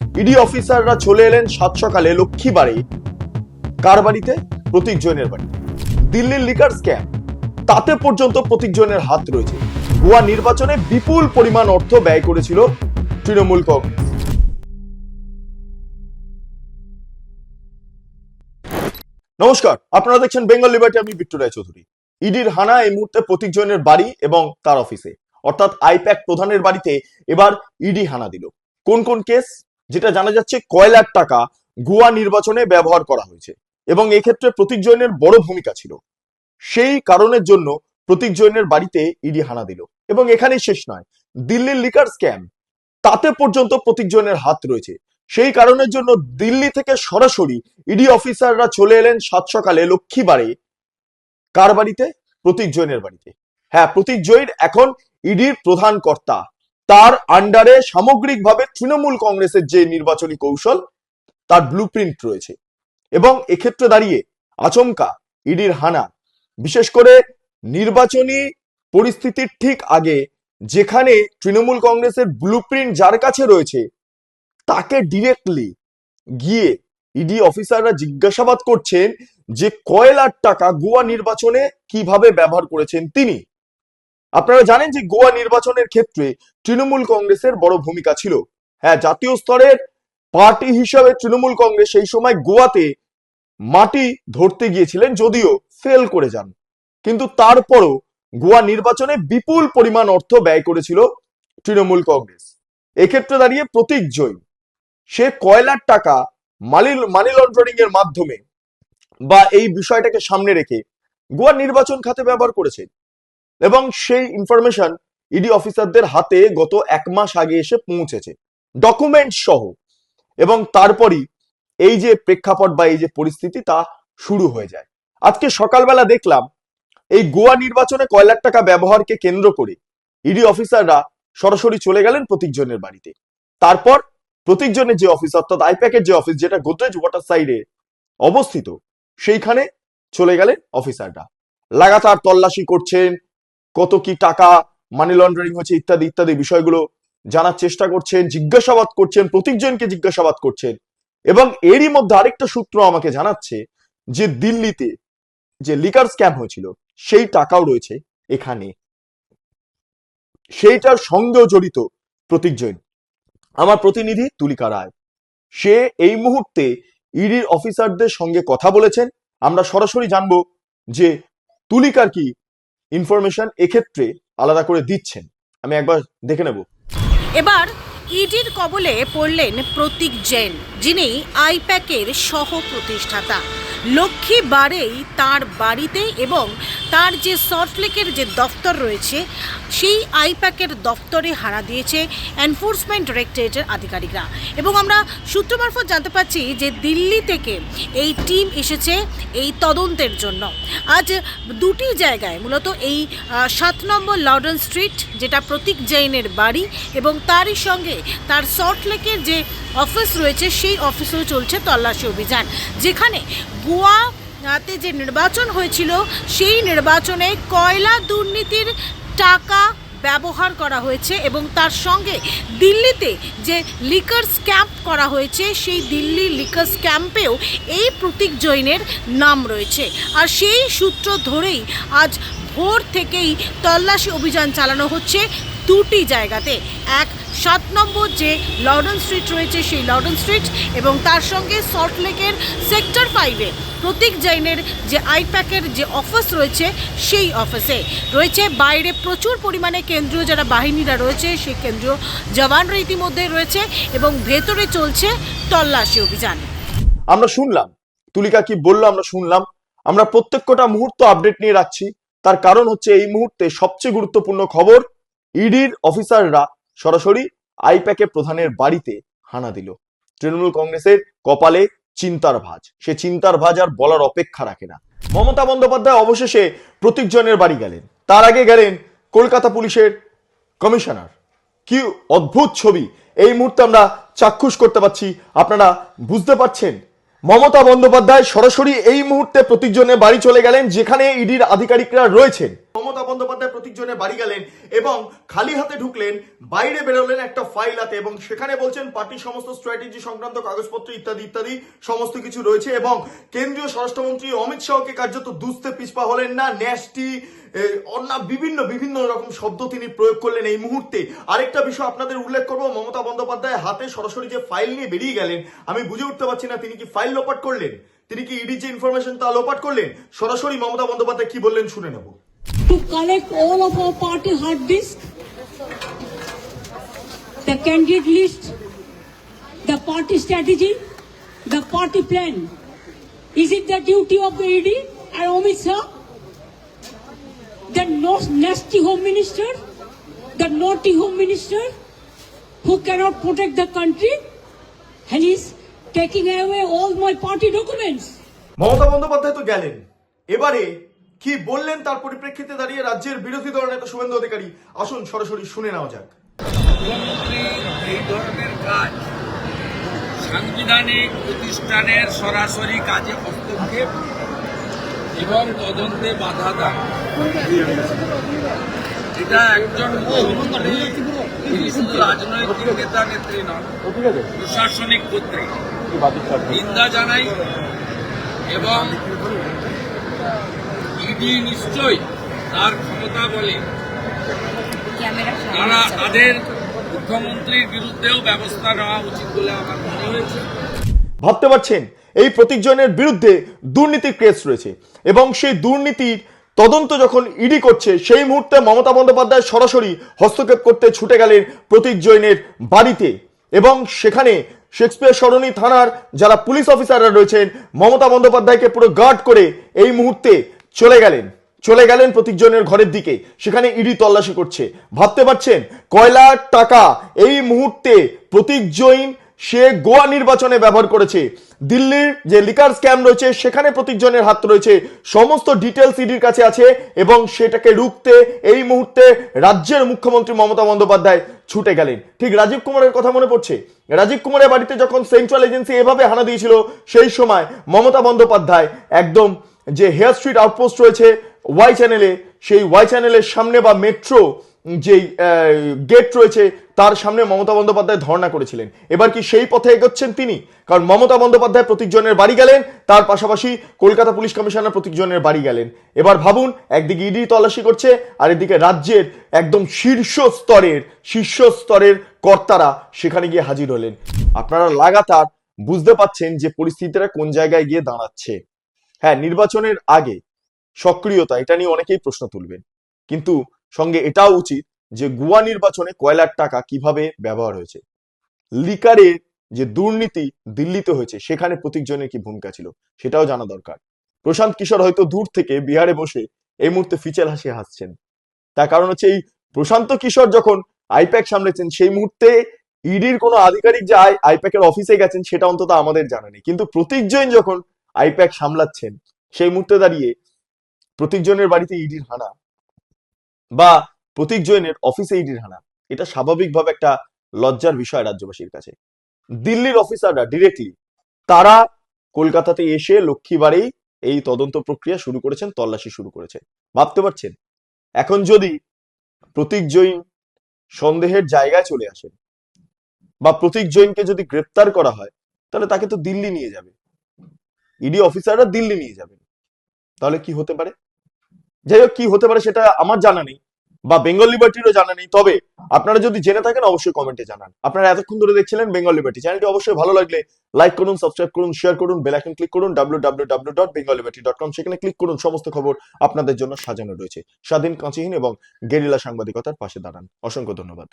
ED অফিসাররা চলে এলেন সাত সকালে লক্ষ্মীবাড়ি। কার বাড়িতে? প্রতীক জৈনের বাড়ি। দিল্লির লিকার স্ক্যাম, তাতে পর্যন্ত প্রতীক জৈনের হাত রয়েছে। গোয়া নির্বাচনে বিপুল পরিমাণ অর্থ ব্যয় করেছিল তৃণমূল কংগ্রেস। নমস্কার, আপনারা দেখছেন বেঙ্গল লিবার্টি। আমি বিট্টু রায়চৌধুরী। ইডির হানা এই মুহূর্তে প্রতীক জৈনের বাড়ি এবং তার অফিসে, অর্থাৎ আইপ্যাক প্রধানের বাড়িতে এবার ইডি হানা দিল। কোন কোন কেস? যেটা জানা যাচ্ছে, কয়লার টাকা গোয়া নির্বাচনে ব্যবহার করা হয়েছে এবং এক্ষেত্রে প্রতীক জৈনের বড় ভূমিকা ছিল। সেই কারণের জন্য প্রতীক জৈনের বাড়িতে ইডি হানা দিল। এবং এখানেই শেষ নয়, দিল্লির লিকার স্ক্যাম, তাতে পর্যন্ত প্রতীক জৈনের হাত রয়েছে। সেই কারণের জন্য দিল্লি থেকে সরাসরি ইডি অফিসাররা চলে এলেন সাত সকালে লক্ষ্মীবাড়ি। কার বাড়িতে? প্রতীক জৈনের বাড়িতে। হ্যাঁ, প্রতীক জৈন এখন ইডির প্রধান কর্তা। তার আন্ডারে সামগ্রিকভাবে তৃণমূল কংগ্রেসের যে নির্বাচনী কৌশল, তার ব্লুপ্রিন্ট রয়েছে। এবং এক্ষেত্রে দাঁড়িয়ে আচমকা ইডির হানা, বিশেষ করে নির্বাচনী পরিস্থিতির ঠিক আগে, যেখানে তৃণমূল কংগ্রেসের ব্লুপ্রিন্ট যার কাছে রয়েছে, তাকে ডিরেক্টলি গিয়ে ইডি অফিসাররা জিজ্ঞাসাবাদ করছেন যে কয়লার টাকা গোয়া নির্বাচনে কিভাবে ব্যবহার করেছেন তিনি। আপনারা জানেন যে গোয়া নির্বাচনের ক্ষেত্রে তৃণমূল কংগ্রেসের বড় ভূমিকা ছিল। হ্যাঁ, জাতীয় স্তরের পার্টি হিসাবে তৃণমূল কংগ্রেস সেই সময় গোয়াতে মাটি ধরতে গিয়েছিলেন, যদিও ফেল করে যান। কিন্তু তারপরও গোয়া নির্বাচনে বিপুল পরিমাণ অর্থ ব্যয় করেছিল তৃণমূল কংগ্রেস। এক্ষেত্রে দাঁড়িয়ে প্রতীক জৈন, সে কয়লার টাকা মানি লন্ডারিং এর মাধ্যমে বা এই বিষয়টাকে সামনে রেখে গোয়া নির্বাচন খাতে ব্যবহার করেছে। এবং সেই ইনফরমেশন ইডি অফিসারদের হাতে গত এক মাস আগে এসে পৌঁছেছে, ডকুমেন্ট সহ। এবং তারপরই এই যে প্রেক্ষাপট বা এই যে পরিস্থিতি, তা শুরু হয়ে যায়। আজকে সকালবেলা দেখলাম এই গোয়া নির্বাচনে কয়লার টাকা ব্যবহারকে কেন্দ্র করে ইডি অফিসাররা সরাসরি চলে গেলেন প্রতীক জৈনের বাড়িতে। তারপর প্রতীক জৈনের যে অফিস, অর্থাৎ আইপ্যাকের যে অফিস, যেটা গোদরেজ ওয়াটার সাইডে অবস্থিত, সেইখানে চলে গেলেন অফিসাররা। লাগাতার তল্লাশি করছেন, কত কি টাকা মানি লন্ডারিং হচ্ছে ইত্যাদি ইত্যাদি বিষয়গুলো জানার চেষ্টা করছেন, জিজ্ঞাসাবাদ করছেন, প্রতীক জৈনকে জিজ্ঞাসাবাদ করছেন। এবং এরই মধ্যে আরেকটা সূত্র আমাকে জানাচ্ছে যে দিল্লিতে যে লিকার স্ক্যাম হয়েছিল, সেই টাকাও রয়েছে এখানে, সেইটার সঙ্গেও জড়িত প্রতীক জৈন। আমার প্রতিনিধি তুলিকা রায়, সে এই মুহূর্তে ইডির অফিসারদের সঙ্গে কথা বলেছেন। আমরা সরাসরি জানবো যে তুলিকার কি ইনফরমেশন এক্ষেত্রে আলাদা করে দিচ্ছেন। আমি একবার দেখে নেব। এবার ইডির কবলে পড়লেন প্রতীক জৈন, যিনি আইপ্যাকের সহ প্রতিষ্ঠাতা। লক্ষ্মীবাড়েই তার বাড়িতে এবং তার যে সল্টলেকের যে দপ্তর রয়েছে, সেই আইপ্যাকের দপ্তরে হানা দিয়েছে এনফোর্সমেন্ট ডিরেক্টরেটের আধিকারিকরা। এবং আমরা সূত্র মারফত জানতে পারছি যে দিল্লি থেকে এই টিম এসেছে এই তদন্তের জন্য। আজ দুটি জায়গায়, মূলত এই 7 নম্বর লর্ডন স্ট্রিট, যেটা প্রতীক জৈনের বাড়ি, এবং তারই সঙ্গে তার সল্টলেকের যে অফিস রয়েছে, সেই অফিসেও চলছে তল্লাশি অভিযান। যেখানে গোয়াতে যে নির্বাচন হয়েছিল, সেই নির্বাচনে কয়লা দুর্নীতির টাকা ব্যবহার করা হয়েছে এবং তার সঙ্গে দিল্লিতে যে লিকার স্ক্যাম করা হয়েছে, সেই দিল্লি লিকার স্ক্যাম্পেও এই প্রতীক জৈনের নাম রয়েছে। আর সেই সূত্র ধরেই আজ ভোর থেকেই তল্লাশি অভিযান চালানো হচ্ছে দুটি জায়গাতে। এক, 7 নম্বর যে লর্ডন স্ট্রিট রয়েছে, সেই লর্ডন স্ট্রিট, এবং তার সঙ্গে সল্টলেকের সেক্টর 5-এ প্রতীক জৈনের যে আইপ্যাকের যে অফিস রয়েছে, সেই অফিসে রয়েছে বাইরে প্রচুর পরিমাণে কেন্দ্রীয় যারা বাহিনীরা রয়েছে, সেই কেন্দ্রীয় জওয়ানরা ইতিমধ্যে রয়েছে এবং ভেতরে চলছে তল্লাশি অভিযান। আমরা শুনলাম তুলিকা কি বললো, আমরা শুনলাম। আমরা প্রত্যেকটা মুহূর্ত আপডেট নিয়ে রাখছি। তার কারণ হচ্ছে এই মুহূর্তে সবচেয়ে গুরুত্বপূর্ণ খবর, ইডির অফিসাররা সরাসরি আইপ্যাকের প্রধানের বাড়িতে হানা দিল। তৃণমূল কংগ্রেসের কপালে চিন্তার ভাঁজ, সে চিন্তার ভাঁজ আর বলার অপেক্ষা রাখে না। মমতা বন্দ্যোপাধ্যায় অবশেষে প্রতীক জৈনের বাড়ি গেলেন, তার আগে গেলেন কলকাতা পুলিশের কমিশনার। কি অদ্ভুত ছবি এই মুহূর্তে আমরা চাক্ষুষ করতে পারছি, আপনারা বুঝতে পারছেন মমতা বন্দ্যোপাধ্যায় সরাসরি এই মুহূর্তে প্রতীকজনের বাড়ি চলে গেলেন, যেখানে ইডির আধিকারিকরা রয়েছেন। মমতা বন্দ্যোপাধ্যায় প্রতীকজনের বাড়ি গেলেন এবং খালি হাতে ঢুকলেন, বাইরে বেরোলেন একটা ফাইল হাতে, এবং সেখানে বলছেন পার্টির সমস্ত স্ট্র্যাটেজি সংক্রান্ত কাগজপত্র ইত্যাদি ইত্যাদি সমস্ত কিছু রয়েছে। এবং কেন্দ্রীয় স্বরাষ্ট্রমন্ত্রী অমিত শাহকে কার্যত দুষতে পিছপা হলেন না। ন্যাস্টি বিভিন্ন বিভিন্ন রকম শব্দ তিনি প্রয়োগ করলেন এই মুহূর্তে। আরেকটা বিষয় আপনাদের উল্লেখ করবো, মমতা বন্দ্যোপাধ্যায় হাতে সরাসরি যে ফাইল নিয়ে বেরিয়ে গেলেন, আমি বুঝে উঠতে পারছি না তিনি কি ফাইল লোপাট করলেন, তিনি কি ইডির যে ইনফরমেশন তা লোপাট করলেন। সরাসরি মমতা বন্দ্যোপাধ্যায় কি বললেন শুনে নেব। To collect all of our party hard disk, the candidate list, the party strategy, the party plan. Is it the duty of the ED and Amit Shah, the nasty home minister, the naughty home minister, who cannot protect the country, and he's taking away all my party documents? Mamata Bandyopadhyay তো গেলেন, এবারে কি বললেন তার পরিপ্রেক্ষিতে দাঁড়িয়ে রাজ্যের বিরোধী দলনেতা শুভেন্দু অধিকারী, আসুন সরাসরি শুনে নেওয়া যাক। মুখ্যমন্ত্রী এই ধরনের কাজ সাংবিধানিক প্রতিষ্ঠানের সরাসরি কাজে হস্তক্ষেপ এবং তদন্তে বাধা দান, এটা একজন মুখ্যমন্ত্রী, তিনি শুধু রাজনৈতিক নেতা নেত্রী নন, প্রশাসনিক কর্তৃক নিন্দা জানাই। এবং ইডি নিশ্চয়ই তার ক্ষমতা বলে তারা তাদের মুখ্যমন্ত্রীর বিরুদ্ধেও ব্যবস্থা নেওয়া উচিত বলে আমার মনে হয়েছে। ভাবতে পারছেন, এই প্রতীকজনের বিরুদ্ধে দুর্নীতির কেস রয়েছে এবং সেই দুর্নীতির তদন্ত যখন ইডি করছে, সেই মুহূর্তে মমতা বন্দ্যোপাধ্যায় সরাসরি হস্তক্ষেপ করতে ছুটে গেলেন প্রতীক জৈনের বাড়িতে। এবং সেখানে শেক্সপিয়ার সরণি থানার যারা পুলিশ অফিসাররা রয়েছেন, মমতা বন্দ্যোপাধ্যায়কে পুরো গার্ড করে এই মুহূর্তে চলে গেলেন প্রতীক জৈনের ঘরের দিকে। সেখানে ইডি তল্লাশি করছে। ভাবতে পারছেন, কয়লার টাকা এই মুহূর্তে প্রতীক জৈন সে গোয়া নির্বাচনে ব্যবহার করেছে। দিল্লির যে লিকার স্ক্যাম রয়েছে সেখানে প্রতীক জৈনের হাত রয়েছে, সমস্ত ডিটেলস ইডির কাছে আছে। এবং সেটাকে রুখতে এই মুহূর্তে রাজ্যের মুখ্যমন্ত্রী মমতা বন্দ্যোপাধ্যায় ছুটে গেলেন। ঠিক রাজীব কুমারের কথা মনে পড়ছে, রাজীব কুমারের বাড়িতে যখন সেন্ট্রাল এজেন্সি এভাবে হানা দিয়েছিল, সেই সময় মমতা বন্দ্যোপাধ্যায় একদম যে হেয়ার স্ট্রিট আউটপোস্ট রয়েছে ওয়াই চ্যানেলে, সেই ওয়াই চ্যানেলের সামনে বা মেট্রো যে গেট রয়েছে তার সামনে মমতা বন্দ্যোপাধ্যায় ধর্ণা করেছিলেন। এবার কি সেই পথে এগোচ্ছেন তিনি? কারণ মমতা বন্দ্যোপাধ্যায় প্রতীক জৈনের বাড়ি গেলেন, তার পাশাপাশি কলকাতা পুলিশ কমিশনার প্রতীক জৈনের বাড়ি গেলেন। এবার ভাবুন, একদিকে ইডি তল্লাশি করছে, আর এদিকে রাজ্যের একদম শীর্ষ স্তরের কর্তারা সেখানে গিয়ে হাজির হলেন। আপনারা লাগাতার বুঝতে পাচ্ছেন যে পরিস্থিতিটা কোন জায়গায় গিয়ে দাঁড়াচ্ছে। হ্যাঁ, নির্বাচনের আগে সক্রিয়তা, এটা নিয়ে অনেকেই প্রশ্ন তুলবেন, কিন্তু সঙ্গে এটাও উচিত যে গোয়া নির্বাচনে কয়লার টাকা কিভাবে ব্যবহার হয়েছে, লিকারের যে দুর্নীতি দিল্লিতে হয়েছে সেখানে প্রতীক জৈনের কি ভূমিকা ছিল সেটাও জানা দরকার। প্রশান্ত কিশোর হয়তো দূর থেকে বিহারে বসে এই মুহূর্তে ফিচেল হাসছেন। তার কারণ হচ্ছে, এই প্রশান্ত কিশোর যখন আইপ্যাক সামলেছেন সেই মুহূর্তে ইডির কোনো আধিকারিক যে আইপ্যাকের অফিসে গেছেন সেটা অন্তত আমাদের জানা নেই। কিন্তু প্রতীক জৈন যখন আইপ্যাক সামলাচ্ছেন, সেই মুহূর্তে দাঁড়িয়ে প্রতীক জৈনের বাড়িতে ইডির হানা বা প্রতীক জৈনের অফিসে ইডির হানা, এটা স্বাভাবিকভাবে একটা লজ্জার বিষয় রাজ্যবাসীর কাছে। দিল্লির অফিসাররা ডিরেক্টলি তারা কলকাতাতে এসে লক্ষ্মীবারেই এই তদন্ত প্রক্রিয়া শুরু করেছেন, তল্লাশি শুরু করেছে। ভাবতে পারছেন, এখন যদি প্রতীক জৈন সন্দেহের জায়গায় চলে আসেন বা প্রতীক জৈনকে যদি গ্রেপ্তার করা হয়, তাহলে তাকে তো দিল্লি নিয়ে যাবে, ইডি অফিসাররা দিল্লি নিয়ে যাবেন। তাহলে কি হতে পারে? যাই হোক, কি হতে পারে সেটা আমার জানা নেই বা বেঙ্গল লিবার্টিরও জানা নেই। তবে আপনারা যদি জেনে থাকেন অবশ্যই কমেন্টে জানান। আপনারা এতক্ষণ ধরে দেখছিলেন বেঙ্গল লিবার্টি চ্যানেলটি। অবশ্যই ভালো লাগলে লাইক করুন, সাবস্ক্রাইব করুন, শেয়ার করুন, বেল আইকন ক্লিক করুন, www.bengalliberty.com, সেখানে ক্লিক করুন। সমস্ত খবর আপনাদের জন্য সাজানো রয়েছে। স্বাধীন, কাঁচিহীন এবং গেরিলা সাংবাদিকতার পাশে দাঁড়ান। অসংখ্য ধন্যবাদ।